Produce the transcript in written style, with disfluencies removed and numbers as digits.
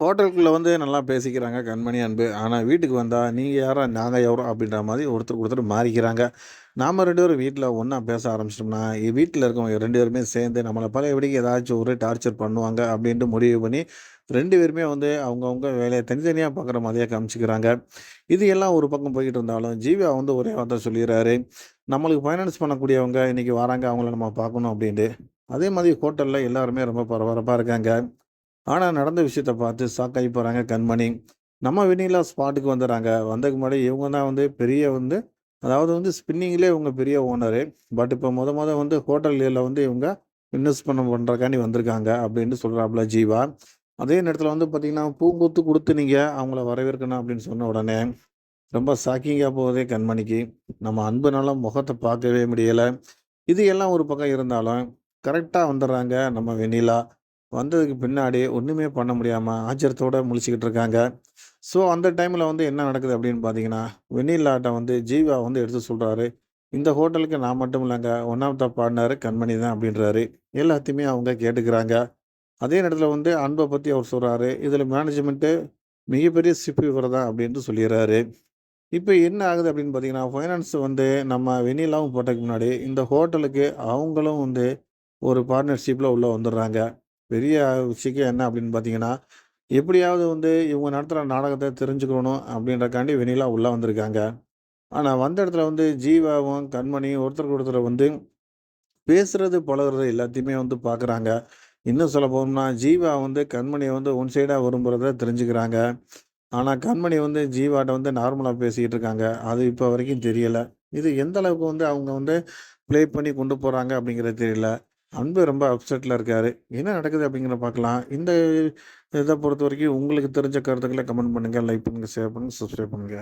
ஹோட்டலுக்குள்ள வந்து நல்லா பேசிக்கிறாங்க கண்மணி, அன்பு. ஆனா வீட்டுக்கு வந்தா, "நீங்க யாரோ, நாங்க எவரோ" அப்படின்ற மாரி ஒருத்தருக்கு ஒருத்தர் மாறிக்கிறாங்க. நாம 2 பேரும் வீட்ல ஒண்ணா பேச ஆரம்பிச்சிட்டோம்னா, வீட்ல இருக்கவங்க 2 பேருமே சேர்ந்து நம்மள பழையபடிக்கு ஏதாச்சும் ஒரு டார்ச்சர் பண்ணுவாங்க அப்படின்ட்டு முடிவு பண்ணி, 2 பேருமே வந்து அவங்கவங்க வேலைய தனித்தனியா பார்க்குற மாதிரியே காமிச்சுக்கிறாங்க. இது எல்லாம் ஒரு பக்கம் போய்க்கிட்டு இருந்தாலும், ஜீவா வந்து ஒரே வார்த்த சொல்லிர்றாரு, "நம்மளுக்கு ஃபைனான்ஸ் பண்ணக்கூடியவங்க இன்னைக்கு வராங்க, அவங்கள நம்ம பார்க்கணும்" அப்படின்ட்டு. அதே மாதிரி ஹோட்டல்ல எல்லாருமே ரொம்ப பரபரப்பா இருக்காங்க. ஆனா, நடந்த விஷயத்த பார்த்து ஷாக் ஆகி போறாங்க கண்மணி. நம்ம வெண்ணிலா ஸ்பாட்டுக்கு வந்துர்றாங்க. வந்ததுக்கு முன்னாடி இவங்க தான் வந்து பெரிய வந்து அதாவது வந்து ஸ்பின்னிங்லயே இவங்க பெரிய ஓனரு. பட் இப்ப மொத வந்து ஹோட்டல்ல வந்து இவங்க இன்வெஸ்ட்மென்ட் பண்றதுக்காண்டி வந்திருக்காங்க அப்படின்னு சொல்றாப்புல ஜீவா. அதே நேரத்தில வந்து பார்த்தீங்கன்னா, பூங்கொத்து குடுத்து நீங்க அவங்கள வரவேற்கணும் அப்படின்னு சொன்ன உடனே, ரொம்ப ஷாக்கிங்கா போகுதே கண்மணிக்கு. நம்ம அன்புனால முகத்த பார்க்கவே முடியல. இது எல்லாம் ஒரு பக்கம் இருந்தாலும், கரெக்ட்டா வந்துர்றாங்க நம்ம வெண்ணிலா. வந்ததுக்கு பின்னாடி ஒண்ணுமே பண்ண முடியாம ஆச்சரியத்தோட முழிச்சுக்கிட்டு இருக்காங்க. ஸோ, அந்த டைம்ல வந்து என்ன நடக்குது அப்படின்னு பார்த்தீங்கன்னா, வெண்ணிலாட்ட வந்து ஜீவா வந்து எடுத்து சொல்றாரு. "இந்த ஹோட்டலுக்கு நான் மட்டும் இல்லங்க. ஒன் ஆஃப் த பார்ட்னர் கண்மணி தான்" அப்படின்றாரு. எல்லாத்தையுமே அவங்க கேட்டுக்கிறாங்க. அதே நேரத்தில வந்து அன்ப பத்தி அவர் சொல்றாரு. "இதுல மேனேஜ்மென்ட்டு மிகப்பெரிய சிப் இவரு தான்" அப்படின்ட்டு சொல்லிர்றாரு. இப்ப என்ன ஆகுது அப்படின்னு பார்த்தீங்கன்னா, ஃபைனான்ஸ் வந்து நம்ம வெண்ணிலாவும் போட்டதுக்கு முன்னாடி, இந்த ஹோட்டலுக்கு அவங்களும் வந்து ஒரு பார்ட்னர்ஷிப்ல உள்ள வந்துர்றாங்க. பெரிய விஷயம் என்ன அப்படின்னு பார்த்தீங்கன்னா, எப்படியாவது வந்து இவங்க நடத்துற நாடகத்த தெரிஞ்சுக்கணும் அப்படின்றக்காண்டி வெண்ணிலா உள்ள வந்திருக்காங்க. ஆனா வந்த இடத்துல வந்து ஜீவாவும், கண்மணியும் ஒருத்தருக்கு ஒருத்தர் வந்து பேசுறது, பழகுறது எல்லாத்தையுமே வந்து பார்க்குறாங்க. இன்னும் சொல்லப்போனோம்னா, ஜீவா வந்து கண்மணிய வந்து ஒன் சைடா விரும்புறத தெரிஞ்சுக்கிறாங்க. ஆனா, கண்மணி வந்து ஜீவாட்ட வந்து நார்மலா பேசிக்கிட்டு இருக்காங்க. அது இப்ப வரைக்கும் தெரியல. இது எந்த அளவுக்கு வந்து அவங்க வந்து ப்ளே பண்ணி கொண்டு போறாங்க அப்படிங்கிறது தெரியல. அன்பு ரொம்ப அப்செட்ல இருக்காரு. என்ன நடக்குது அப்படிங்கிறத பார்க்கலாம். இந்த இத பொறுத்தவரைக்கும் உங்களுக்கு தெரிஞ்ச கருத்துக்கள கமெண்ட் பண்ணுங்க, லைக் பண்ணுங்க, ஷேர் பண்ணுங்க, சப்ஸ்கிரைப் பண்ணுங்க.